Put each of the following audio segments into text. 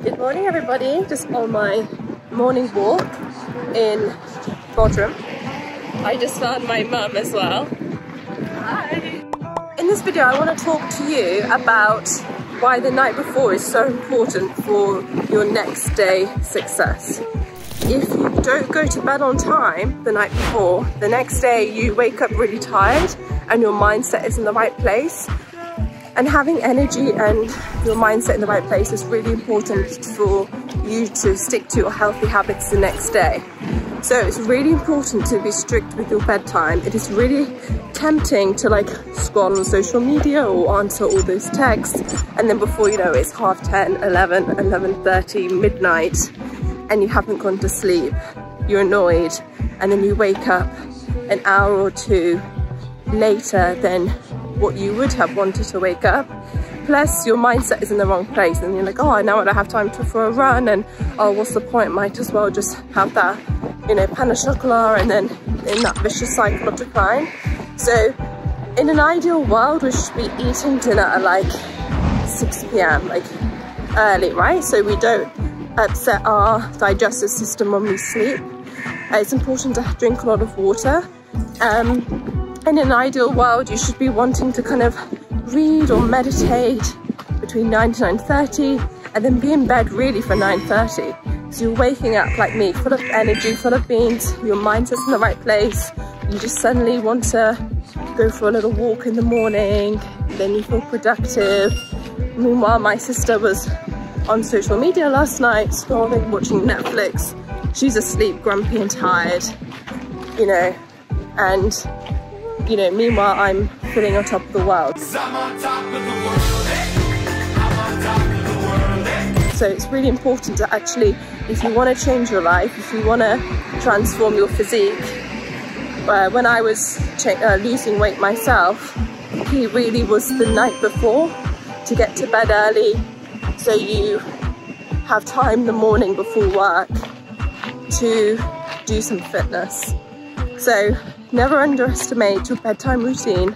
Good morning everybody, just on my morning walk in Bodrum. I just found my mum as well. Hi! In this video I want to talk to you about why the night before is so important for your next day success. If you don't go to bed on time the night before, the next day you wake up really tired and your mindset is in the right place. And having energy and your mindset in the right place is really important for you to stick to your healthy habits the next day. So it's really important to be strict with your bedtime. It is really tempting to like scroll on social media or answer all those texts, and then before you know it's 10:30, 11, 11:30, midnight, and you haven't gone to sleep. You're annoyed, and then you wake up an hour or two later than what you would have wanted to wake up. Plus your mindset is in the wrong place and you're like, oh, now I don't have time for a run, and oh, what's the point, might as well just have that, you know, pain au chocolat, and then in that vicious cycle of decline. So in an ideal world we should be eating dinner at like 6 p.m, like early, right? So we don't upset our digestive system when we sleep. It's important to drink a lot of water. In an ideal world, you should be wanting to kind of read or meditate between 9 to 9:30 and then be in bed really for 9:30. So you're waking up like me, full of energy, full of beans, your mindset's in the right place. You just suddenly want to go for a little walk in the morning, then you feel productive. Meanwhile, my sister was on social media last night, scrolling, watching Netflix. She's asleep, grumpy and tired, you know, and you know, meanwhile I'm feeling on top of the world. So it's really important to actually, if you want to change your life, if you want to transform your physique, when I was losing weight myself, key really was the night before, to get to bed early so you have time the morning before work to do some fitness. So never underestimate your bedtime routine.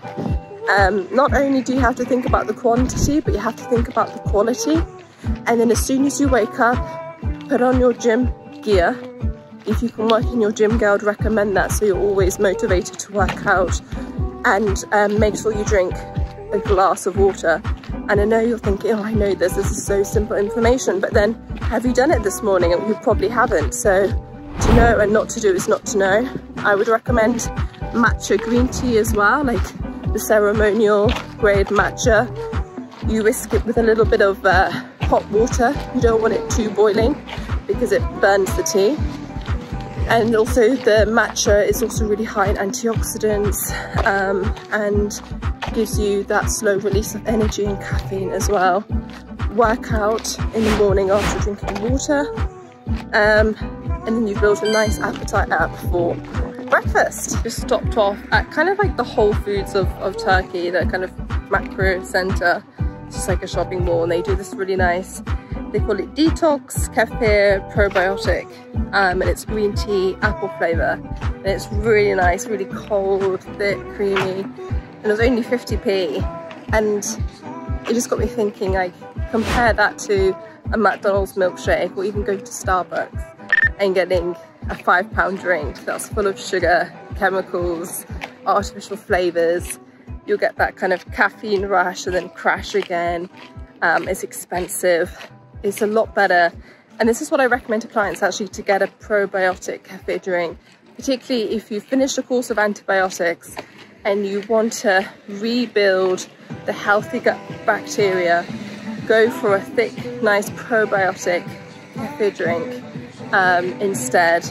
Not only do you have to think about the quantity, but you have to think about the quality. And then as soon as you wake up, put on your gym gear. If you can work in your gym gear, I'd recommend that, so you're always motivated to work out. And make sure you drink a glass of water. And I know you're thinking, oh, I know this is so simple information, but then have you done it this morning? And you probably haven't. So to know and not to do is not to know. I would recommend matcha green tea as well, like the ceremonial grade matcha. You whisk it with a little bit of hot water. You don't want it too boiling because it burns the tea. And also the matcha is also really high in antioxidants and gives you that slow release of energy and caffeine as well. Work out in the morning after drinking water. And then you build a nice appetite up for breakfast. Just stopped off at kind of like the Whole Foods of Turkey, the kind of macro center. It's just like a shopping mall, and they do this really nice, they call it detox kefir probiotic, and it's green tea, apple flavor, and it's really nice, really cold, thick, creamy, and it was only 50p, and it just got me thinking, like, compare that to a McDonald's milkshake, or even going to Starbucks and getting a £5 drink that's full of sugar, chemicals, artificial flavors. You'll get that kind of caffeine rush and then crash again. It's expensive. It's a lot better. And this is what I recommend to clients, actually, to get a probiotic kefir drink, particularly if you finish a course of antibiotics and you want to rebuild the healthy gut bacteria. Go for a thick, nice probiotic kefir drink instead,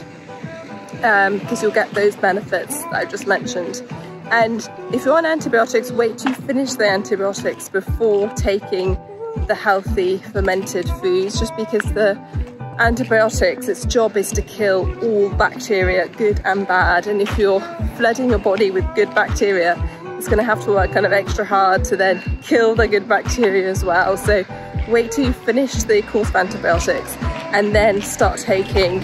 because you'll get those benefits that I just mentioned. And if you're on antibiotics, wait till you finish the antibiotics before taking the healthy fermented foods, just because the antibiotics, its job is to kill all bacteria, good and bad. And if you're flooding your body with good bacteria, it's going to have to work kind of extra hard to then kill the good bacteria as well. So wait till you finish the course of antibiotics and then start taking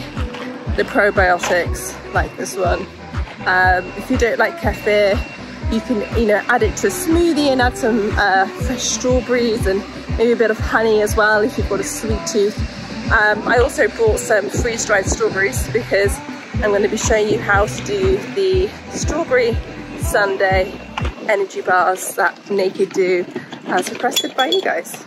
the probiotics like this one. If you don't like kefir, you can, you know, add it to a smoothie and add some fresh strawberries and maybe a bit of honey as well if you've got a sweet tooth. I also brought some freeze-dried strawberries because I'm going to be showing you how to do the strawberry sundae energy bars that Naked do as requested by you guys.